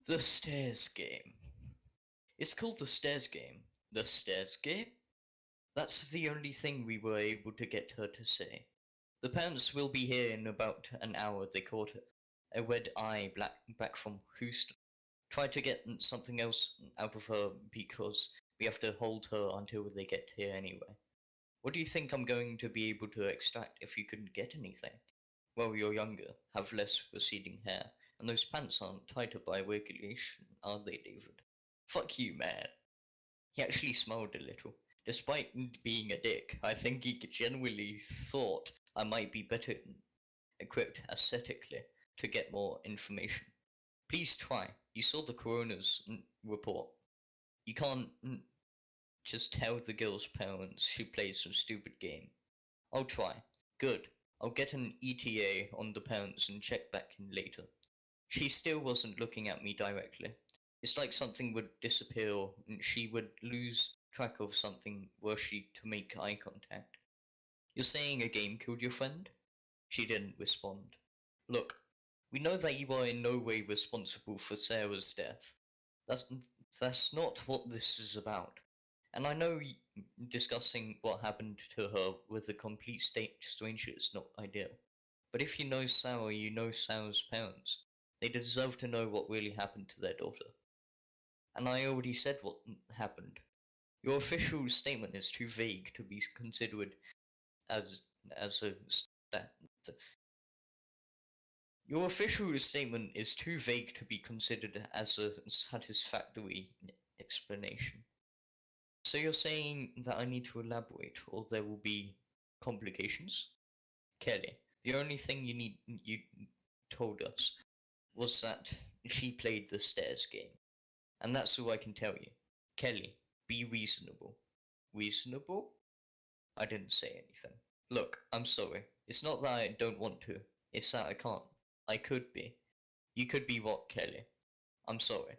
The stairs game. It's called the stairs game. The stairs game? That's the only thing we were able to get her to say. The parents will be here in about an hour, they caught her. A red eye back from Houston. Tried to get something else out of her because we have to hold her until they get here anyway. What do you think I'm going to be able to extract if you couldn't get anything? Well, you're younger, have less receding hair, and those pants aren't tighter by regulation, are they, David? Fuck you, man. He actually smiled a little. Despite being a dick, I think he genuinely thought I might be better equipped aesthetically to get more information. Please try. You saw the coroner's report. You can't just tell the girl's parents she plays some stupid game. I'll try. Good. I'll get an ETA on the parents and check back in later. She still wasn't looking at me directly. It's like something would disappear and she would lose track of something were she to make eye contact. You're saying a game killed your friend? She didn't respond. Look, we know that you are in no way responsible for Sarah's death. That's, that's not what this is about. And I know discussing what happened to her with a complete stranger is not ideal. But if you know Sarah, you know Sarah's parents. They deserve to know what really happened to their daughter. And I already said what happened. Your official statement is too vague to be considered as as a stat. Your official statement is too vague to be considered as a satisfactory explanation. So you're saying that I need to elaborate, or there will be complications? Kelly, the only thing you told us was that she played the stairs game. And that's all I can tell you. Kelly, be reasonable. Reasonable? I didn't say anything. Look, I'm sorry. It's not that I don't want to. It's that I can't. I could be. You could be what, Kelly? I'm sorry.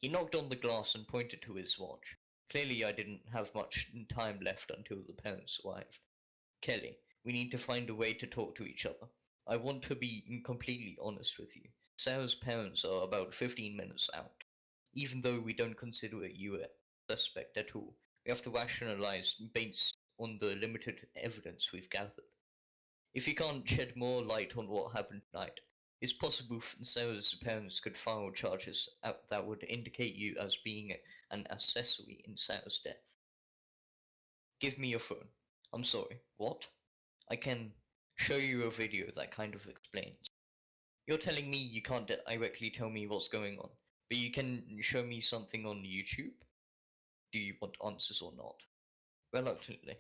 He knocked on the glass and pointed to his watch. Clearly I didn't have much time left until the parents arrived. Kelly, we need to find a way to talk to each other. I want to be completely honest with you. Sarah's parents are about 15 minutes out. Even though we don't consider you a suspect at all, we have to rationalize based on the limited evidence we've gathered. If you can't shed more light on what happened tonight, it's possible Sarah's parents could file charges that would indicate you as being an accessory in Sarah's death. Give me your phone. I'm sorry, what? I can show you a video that kind of explains. You're telling me you can't directly tell me what's going on, but you can show me something on YouTube? Do you want answers or not? Reluctantly,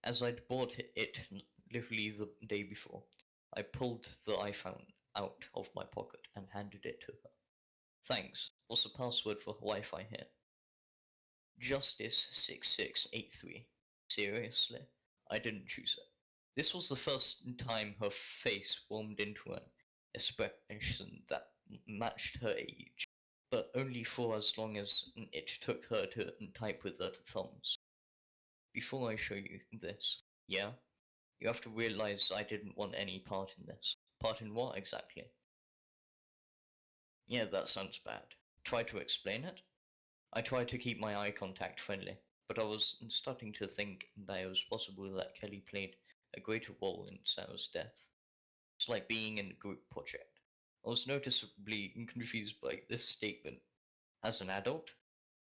as I'd bought it literally the day before, I pulled the iPhone out of my pocket and handed it to her. Thanks. What's the password for Wi-Fi here? Justice6683. Seriously? I didn't choose it. This was the first time her face warmed into an expression that matched her age, but only for as long as it took her to type with her thumbs. Before I show you this, yeah? You have to realize I didn't want any part in this. Part in what exactly? Yeah, that sounds bad. Try to explain it? I tried to keep my eye contact friendly, but I was starting to think that it was possible that Kelly played a greater role in Sarah's death. It's like being in a group project. I was noticeably confused by this statement. As an adult?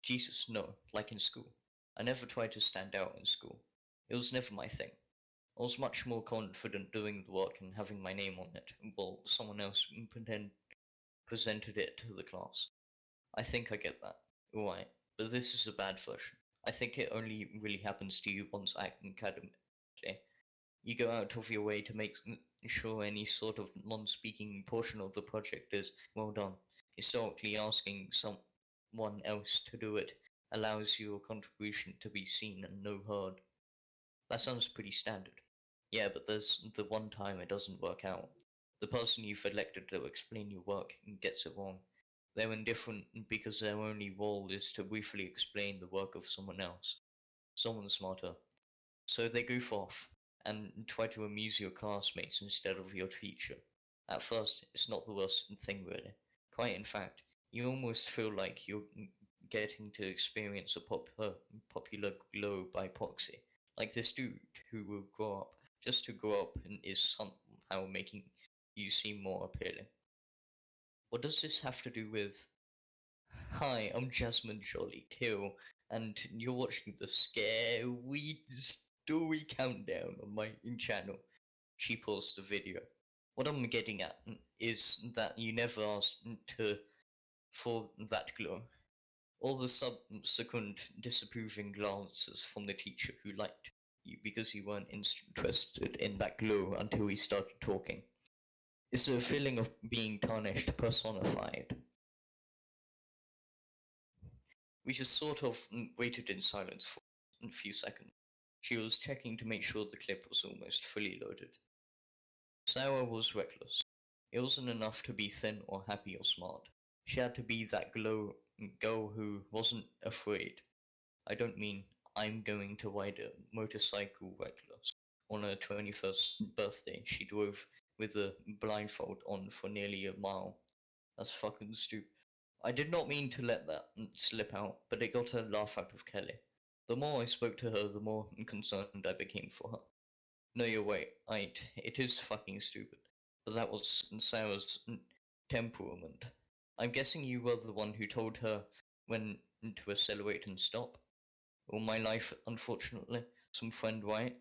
Jesus, no, like in school. I never tried to stand out in school. It was never my thing. I was much more confident doing the work and having my name on it, while someone else presented it to the class. I think I get that. Alright, but this is a bad version. I think it only really happens to you once academically. You go out of your way to make sure any sort of non-speaking portion of the project is well done. Historically, asking someone else to do it allows your contribution to be seen and no heard. That sounds pretty standard. Yeah, but there's the one time it doesn't work out. The person you've elected to explain your work gets it wrong. They're indifferent because their only role is to briefly explain the work of someone else. Someone smarter. So they goof off and try to amuse your classmates instead of your teacher. At first, it's not the worst thing really. Quite in fact, You almost feel like you're getting to experience a popular glow by proxy. Like this dude who will grow up just to grow up and is somehow making you seem more appealing. What does this have to do with? Hi, I'm Jasmine Jolly Kill, and you're watching the Scary Story Countdown on my channel. She paused the video. What I'm getting at is that you never asked for that glow. All the subsequent disapproving glances from the teacher who liked you because you weren't interested in that glow until we started talking. It's a feeling of being tarnished personified. We just sort of waited in silence for a few seconds. She was checking to make sure the clip was almost fully loaded. Sarah was reckless. It wasn't enough to be thin or happy or smart. She had to be that girl who wasn't afraid. I don't mean I'm going to ride a motorcycle reckless. On her 21st birthday, she drove with a blindfold on for nearly a mile. That's fucking stupid. I did not mean to let that slip out, but it got a laugh out of Kelly. The more I spoke to her, the more concerned I became for her. No, you're right. It is fucking stupid. But that was Sarah's temperament. I'm guessing you were the one who told her when to accelerate and stop. All my life, unfortunately. Some friend, right?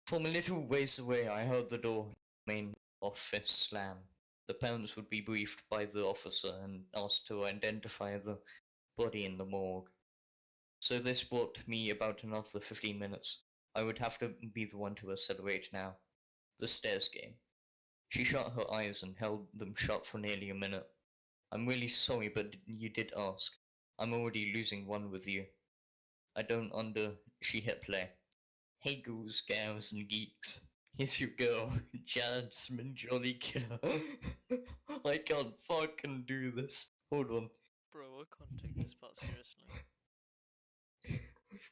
From a little ways away, I heard the door main office slam. The parents would be briefed by the officer and asked to identify the body in the morgue. So this brought me about another 15 minutes. I would have to be the one to accelerate now. The stairs game. She shut her eyes and held them shut for nearly a minute. I'm really sorry, but you did ask. I'm already losing one with you. I don't under. She hit play. Hey ghouls, gals, and geeks. Here's your girl, Jasmine Jolly Killer. I can't fucking do this. Hold on. Bro, I can't take this part seriously.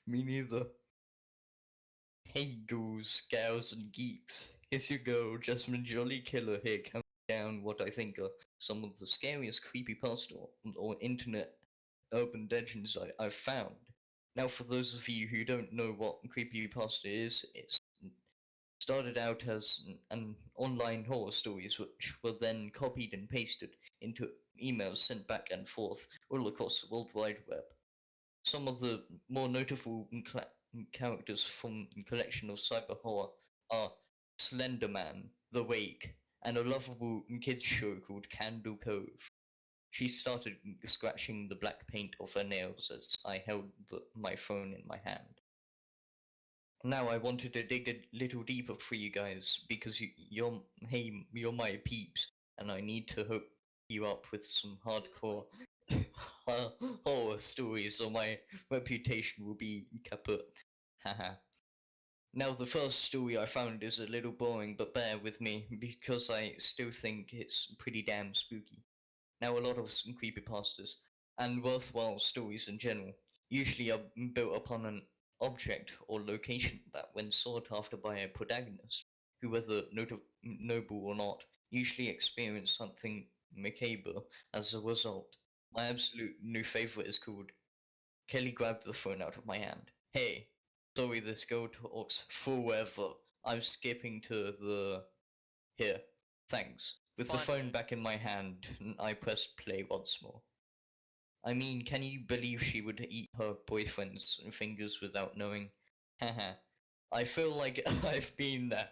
Me neither. Hey ghouls, gals, and geeks. Here's your girl, Jasmine Jolly Killer here, counting down what I think are some of the scariest creepypasta or internet urban legends I've found. Now, for those of you who don't know what creepypasta is, it started out as an online horror stories which were then copied and pasted into emails sent back and forth all across the World Wide Web. Some of the more notable characters from the collection of cyber horror are Slenderman, The Wake, and a lovable kids show called Candle Cove. She started scratching the black paint off her nails as I held my phone in my hand. Now I wanted to dig a little deeper for you guys because you're my peeps, and I need to hook you up with some hardcore horror stories, or my reputation will be kaput. Haha. Now the first story I found is a little boring, but bear with me because I still think it's pretty damn spooky. Now a lot of creepypastas and worthwhile stories in general usually are built upon an object or location that, when sought after by a protagonist, who whether noble or not, usually experience something macabre as a result. My absolute new favorite is called Kelly grabbed the phone out of my hand. Hey, sorry this girl talks forever. I'm skipping to the here. Thanks. With the phone Finally. back in my hand, I pressed play once more. I mean, can you believe she would eat her boyfriend's fingers without knowing? Haha. I feel like I've been there.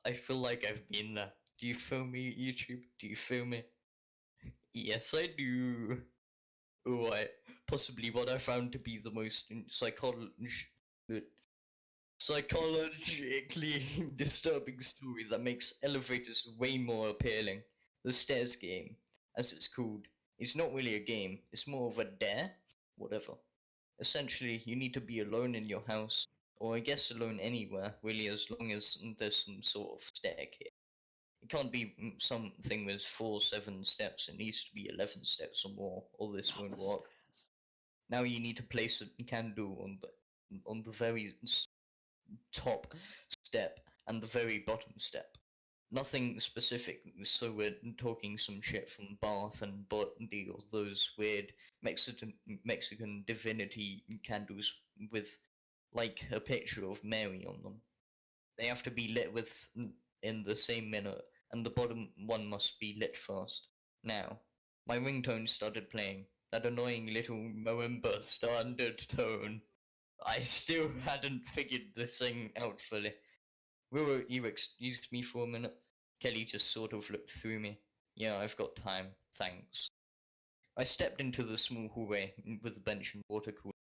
I feel like I've been there. Do you feel me, YouTube? Do you feel me? Yes, I do. Alright. Possibly what I found to be the most psychologically disturbing story that makes elevators way more appealing. The stairs game, as it's called, is not really a game, it's more of a dare? Whatever. Essentially, you need to be alone in your house, or I guess alone anywhere, really, as long as there's some sort of staircase. It can't be something with 4, 7 steps, it needs to be 11 steps or more, or this Oh, won't the work. stairs. Now you need to place a candle on the very top step and the very bottom step. Nothing specific, so we're talking some shit from Bath and Botany or those weird Mexican divinity candles with like a picture of Mary on them. They have to be lit with in the same minute, and the bottom one must be lit first. Now, my ringtone started playing, that annoying little marimba standard tone. I still hadn't figured this thing out fully. Will you excuse me for a minute? Kelly just sort of looked through me. Yeah, I've got time, thanks. I stepped into the small hallway with the bench and water cooler.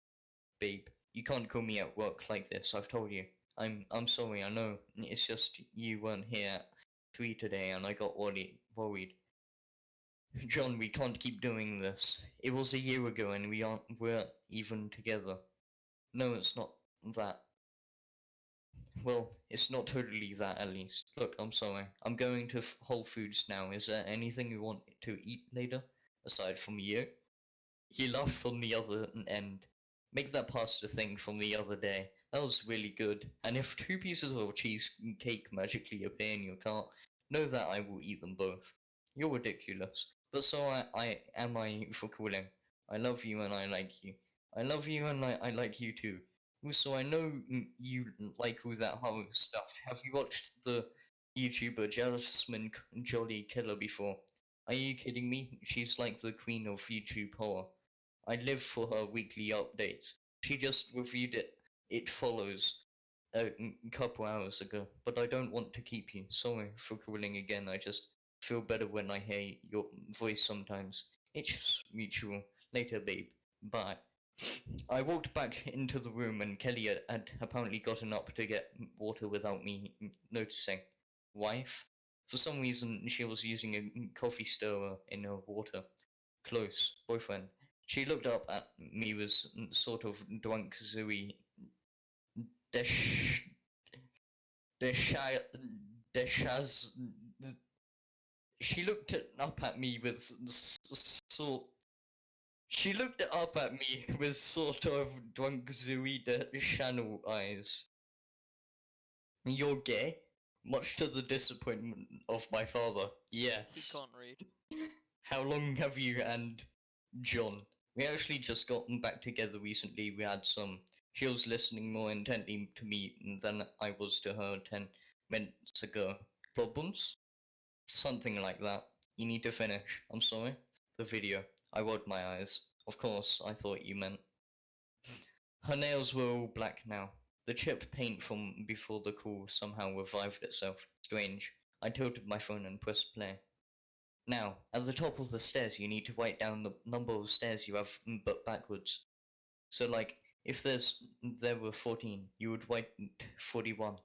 Babe, you can't call me at work like this, I've told you. I'm sorry, I know. It's just you weren't here at 3 today and I got worried. John, we can't keep doing this. It was a year ago and we're even together. No, it's not that. Well, it's not totally that at least. Look, I'm sorry. I'm going to Whole Foods now. Is there anything you want to eat later? Aside from you? He laughed from the other end. Make that pasta thing from the other day. That was really good. And if 2 pieces of cheesecake magically appear in your cart, know that I will eat them both. You're ridiculous. But so I am I for cooling. I love you and I like you. I love you and I like you too. Also, I know you like all that horror stuff. Have you watched the YouTuber Jasmine Jolly Killer before? Are you kidding me? She's like the queen of YouTube horror. I live for her weekly updates. She just reviewed it. It follows a couple hours ago, but I don't want to keep you. Sorry for calling again. I just feel better when I hear your voice sometimes. It's mutual. Later, babe. Bye. I walked back into the room and Kelly had apparently gotten up to get water without me noticing. Wife? For some reason, she was using a coffee stirrer in her water. Close. Boyfriend. She looked up at me with sort of drunk Zooey. Desh. Desha. Deshaz. She looked up at me with sort. She looked up at me with sort of drunk Zooey Channel eyes. You're gay? Much to the disappointment of my father. He Yes. can't read. How long have you and John? We actually just got back together recently. We had some. She was listening more intently to me than I was to her 10 minutes ago. Problems? Something like that. You need to finish. I'm sorry. The video. I rolled my eyes. Of course, I thought you meant. Her nails were all black now. The chipped paint from before the call somehow revived itself. Strange. I tilted my phone and pressed play. Now, at the top of the stairs, you need to write down the number of stairs you have, but backwards. So, like, if there were 14, you would write 41.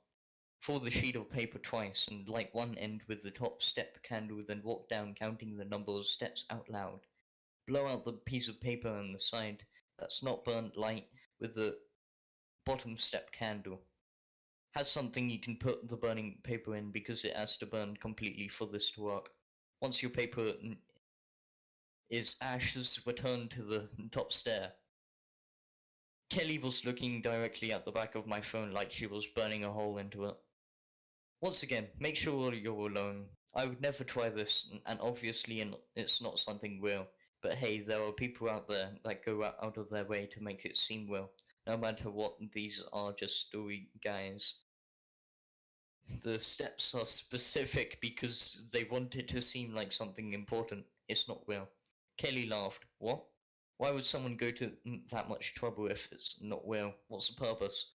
Fold the sheet of paper twice and light one end with the top step candle, then walk down counting the number of steps out loud. Blow out the piece of paper on the side that's not burnt light with the bottom step candle. Has something you can put the burning paper in because it has to burn completely for this to work. Once your paper is ashes, return to the top stair. Kelly was looking directly at the back of my phone like she was burning a hole into it. Once again, make sure you're alone. I would never try this, and obviously it's not something real. But hey, there are people out there that go out of their way to make it seem real. No matter what, these are just story guys. The steps are specific because they want it to seem like something important. It's not real. Kelly laughed. What? Why would someone go to that much trouble if it's not real? What's the purpose?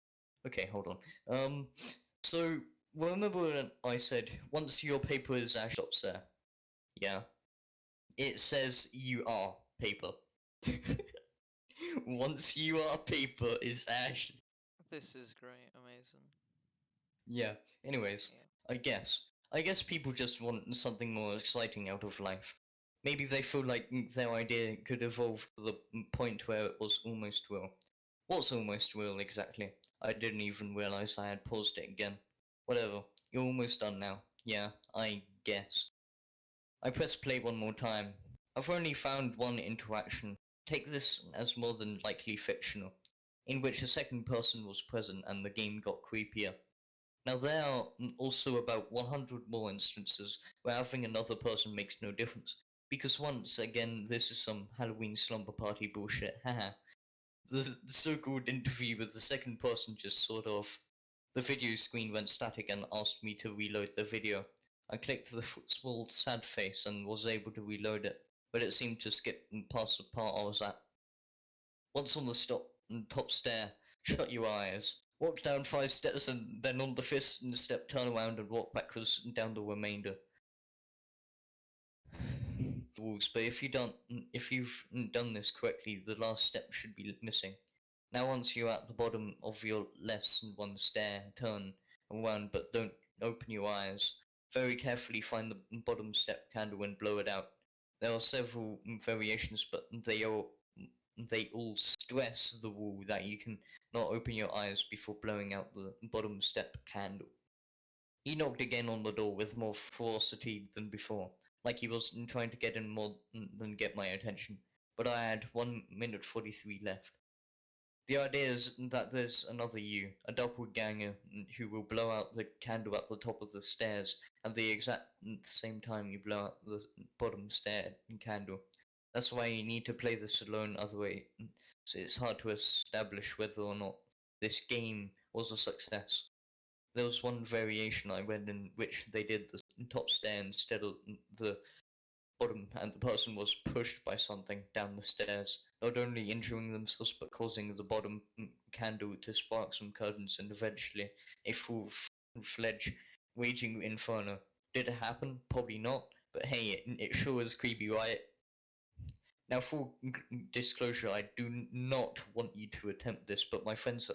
Okay, hold on. So, remember when I said, once your paper is ash stops there? Yeah. It says you are paper. Once you are paper is ash. This is great, amazing. Yeah, anyways, Yeah. I guess people just want something more exciting out of life. Maybe they feel like their idea could evolve to the point where it was almost real. What's almost real exactly? I didn't even realize I had paused it again. Whatever, you're almost done now. Yeah, I guess. I press play one more time. I've only found one interaction. Take this as more than likely fictional, in which a second person was present and the game got creepier. Now there are also about 100 more instances where having another person makes no difference. Because once again, this is some Halloween slumber party bullshit, haha. The so-called interview with the second person just sort of... The video screen went static and asked me to reload the video. I clicked the small sad face and was able to reload it, but it seemed to skip past the part I was at. Once on the top stair, shut your eyes. Walk down 5 steps and then on the fifth step turn around and walk backwards down the remainder. Rules, but if you've done this correctly, the last step should be missing. Now once you're at the bottom of your less than one stair, turn around but don't open your eyes. Very carefully find the bottom step candle and blow it out. There are several variations, but they all stress the rule that you can not open your eyes before blowing out the bottom step candle. He knocked again on the door with more ferocity than before, like he was trying to get in more than get my attention, but I had 1 minute 43 left. The idea is that there's another you, a doppelganger, who will blow out the candle at the top of the stairs at the exact same time you blow out the bottom stair candle. That's why you need to play this alone, otherwise it's hard to establish whether or not this game was a success. There was one variation I read in which they did the top stair instead of the bottom, and the person was pushed by something down the stairs, not only injuring themselves but causing the bottom candle to spark some curtains and eventually a full-fledged raging inferno. Did it happen? Probably not, but hey, it sure is creepy, right? Now, full disclosure, I do not want you to attempt this, but my friends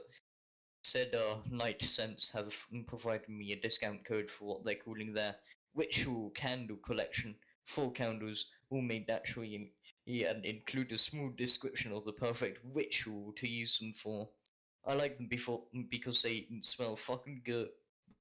said Night Sense have provided me a discount code for what they're calling their ritual candle collection. 4 candles, all made naturally, and include a smooth description of the perfect ritual to use them for. I like them because they smell fucking good.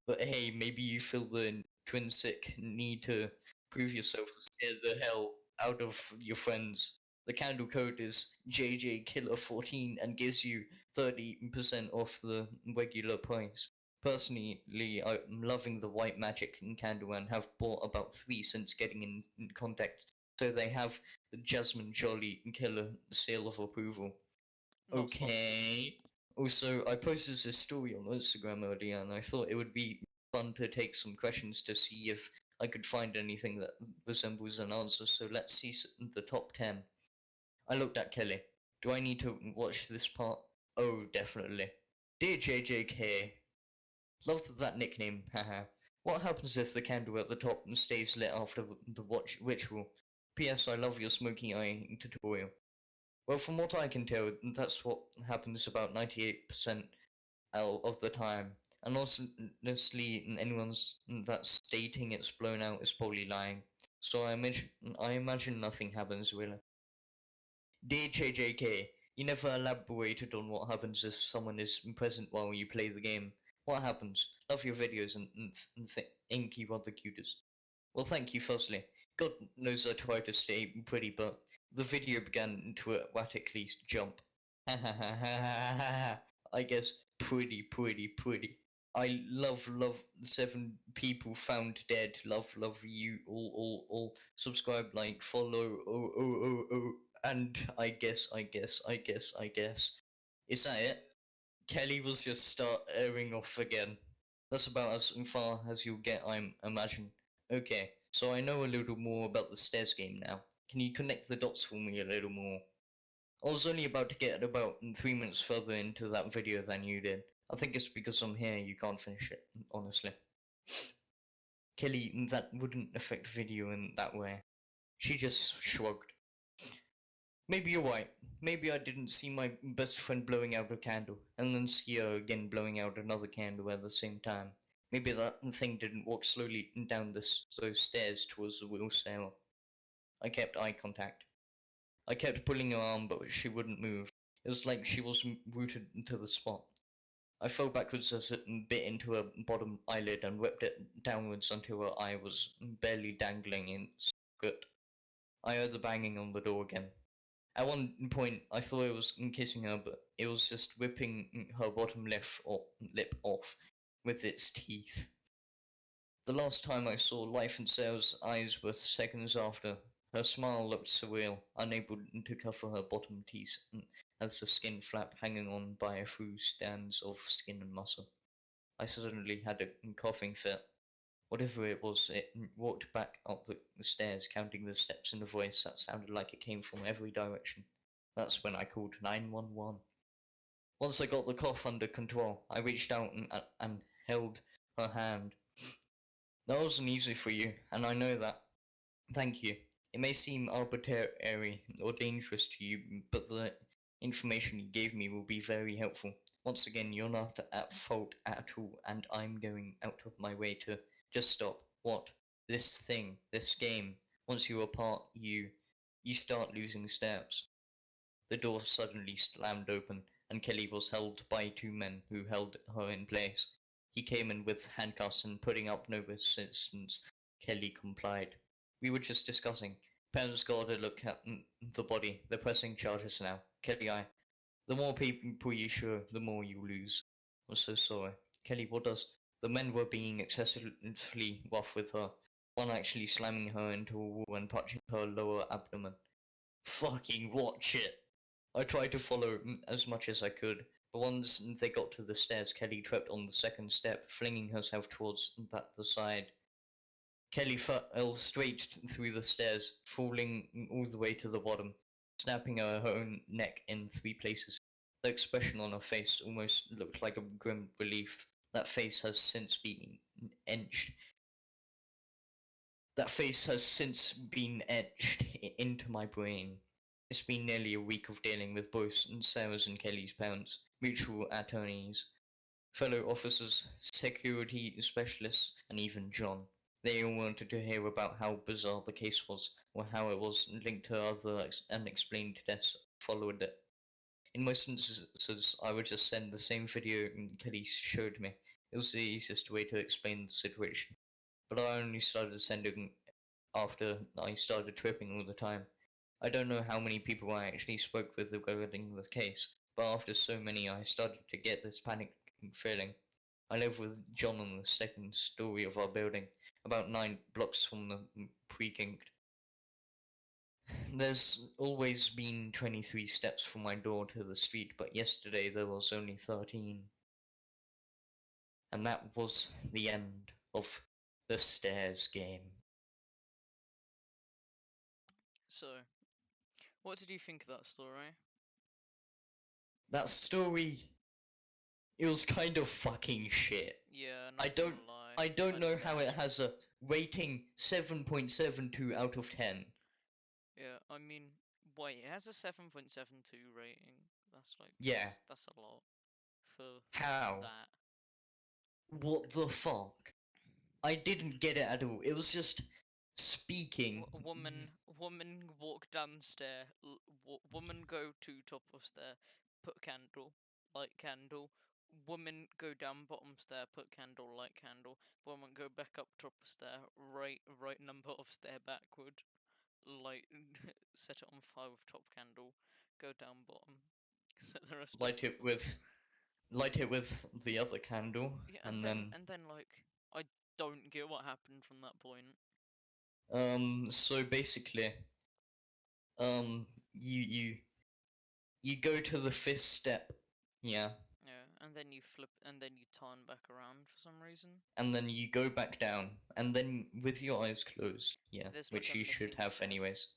But hey, maybe you feel the intrinsic need to prove yourself and scare the hell out of your friends. The candle code is JJKiller14 and gives you 30% off the regular price. Personally, I'm loving the white magic candle and have bought about 3 since getting in contact. So they have the Jasmine Jolly Killer seal of approval. Not sponsored. Okay. Also, I posted this story on Instagram earlier, and I thought it would be fun to take some questions to see if I could find anything that resembles an answer. So let's see the top 10. I looked at Kelly. Do I need to watch this part? Oh, definitely. Dear JJK, love that nickname, haha. What happens if the candle at the top stays lit after the watch ritual? P.S. I love your smoky eye tutorial. Well, from what I can tell, that's what happens about 98% out of the time. And honestly, anyone that's stating it's blown out is probably lying. So I imagine nothing happens really. Dear JJK, you never elaborated on what happens if someone is present while you play the game. What happens? Love your videos and think you are the cutest. Well, thank you firstly. God knows I try to stay pretty, but the video began to erratically jump. I guess pretty. I love 7 people found dead. Love you all. Subscribe, like, follow. Oh. And I guess. Is that it? Kelly was just starting off again. That's about as far as you'll get, I imagine. Okay, so I know a little more about the stairs game now. Can you connect the dots for me a little more? I was only about to get about 3 minutes further into that video than you did. I think it's because I'm here you can't finish it, honestly. Kelly, that wouldn't affect video in that way. She just shrugged. Maybe you're right. Maybe I didn't see my best friend blowing out a candle, and then see her again blowing out another candle at the same time. Maybe that thing didn't walk slowly down those stairs towards the wheel sail. I kept eye contact. I kept pulling her arm, but she wouldn't move. It was like she was rooted into the spot. I fell backwards as it bit into her bottom eyelid and whipped it downwards until her eye was barely dangling in socket. I heard the banging on the door again. At one point, I thought I was kissing her, but it was just ripping her bottom lip off, with its teeth. The last time I saw Life and Sarah's eyes were seconds after. Her smile looked surreal, unable to cover her bottom teeth as the skin flap hanging on by a few strands of skin and muscle. I suddenly had a coughing fit. Whatever it was, it walked back up the stairs, counting the steps in a voice that sounded like it came from every direction. That's when I called 911. Once I got the cough under control, I reached out and held her hand. That wasn't easy for you, and I know that. Thank you. It may seem arbitrary or dangerous to you, but the information you gave me will be very helpful. Once again, you're not at fault at all, and I'm going out of my way to just stop. What? This thing, this game. Once you're apart, you start losing steps. The door suddenly slammed open, and Kelly was held by two men who held her in place. He came in with handcuffs and putting up no resistance. Kelly complied. We were just discussing. Parents got a look at the body. They're pressing charges now. Kelly, the more people you show, the more you lose. I'm so sorry. Kelly, what does? The men were being excessively rough with her. One actually slamming her into a wall and punching her lower abdomen. Fucking watch it! I tried to follow as much as I could, but once they got to the stairs, Kelly tripped on the second step, flinging herself towards the side. Kelly fell straight through the stairs, falling all the way to the bottom, snapping her own neck in 3 places. The expression on her face almost looked like a grim relief. That face has since been etched. That face has since been etched into my brain. It's been nearly a week of dealing with both Sarah's and Kelly's parents, mutual attorneys, fellow officers, security specialists, and even John. They all wanted to hear about how bizarre the case was, or how it was linked to other unexplained deaths following it. In most instances, I would just send the same video Kelly showed me. It was the easiest way to explain the situation. But I only started sending after I started tripping all the time. I don't know how many people I actually spoke with regarding the case, but after so many I started to get this panic feeling. I live with John on the second story of our building, about 9 blocks from the precinct. There's always been 23 steps from my door to the street, but yesterday there was only 13. And that was the end of the stairs game. So, what did you think of that story? That story, it was kind of fucking shit. Yeah, I not don't, gonna lie. I don't know how it actually- has a rating 7.72 out of 10. Yeah, I mean, wait, it has a 7.72 rating. That's like, Yeah. that's a lot for How? that. What the fuck? I didn't get it at all. It was just speaking. Woman walk downstairs. Woman go to top of stair, put candle, light candle. Woman go down bottom stair, put candle, light candle. Woman go back up top of stair, right number of stair backward, light set it on fire with top candle. Go down bottom, set the rest. light it with the other candle, Yeah, and then like I don't get what happened from that point. so basically um you you go to the fifth step, yeah, Yeah, and then you flip, and then you turn back around for some reason. and then you go back down, and then with your eyes closed, yeah, There's which like a you should missing have step. anyways.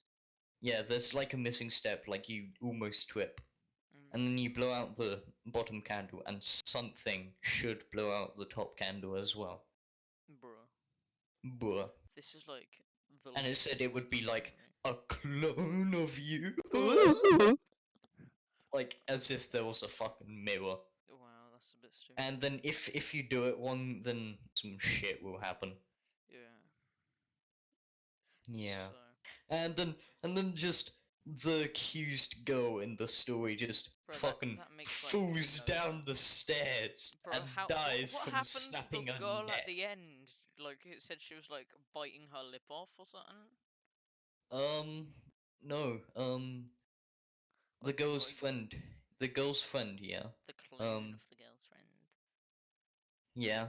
Yeah, there's like a missing step, like you almost trip. Mm. And then you blow out the bottom candle, and something should blow out the top candle as well. Bruh. Bruh. This is like the. And it said latest it would be like story. a clone of you. Like as if there was a fucking mirror. Wow, that's a bit stupid. And then if you do it one, then some shit will happen. Yeah. Yeah. So, And then just the accused girl in the story just Bro, fucking that makes, like, falls no down sense. the stairs bro, and how dies what from happened to snapping the her girl neck. at the end? Like it said she was like biting her lip off or something. No, the Like, girl's like friend. The girl's friend, yeah. the clone Um, of the girl's friend. Yeah.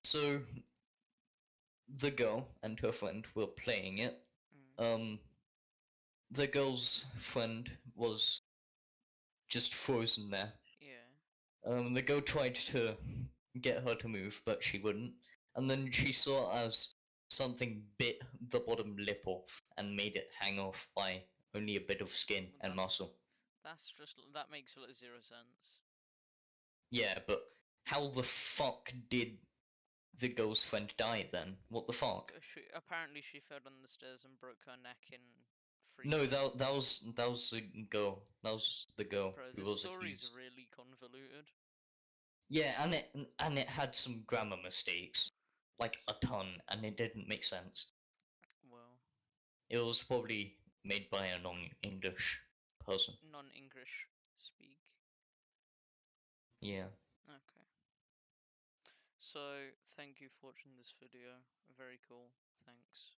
So the girl and her friend were playing it. Mm. The girl's friend was just frozen there. Yeah. The girl tried to get her to move, but she wouldn't. And then she saw as something bit the bottom lip off and made it hang off by only a bit of skin and muscle. That makes zero sense. Yeah, but how the fuck did the girl's friend die then? What the fuck? Apparently she fell down the stairs and broke her neck in three No, places. that was the girl. That was the girl Bro, who this was story's accused. really convoluted. Yeah, and it had some grammar mistakes, like a ton, and it didn't make sense. Well, It was probably made by a non-English person. non-English speak. Yeah. Okay. So, thank you for watching this video. Very cool. Thanks.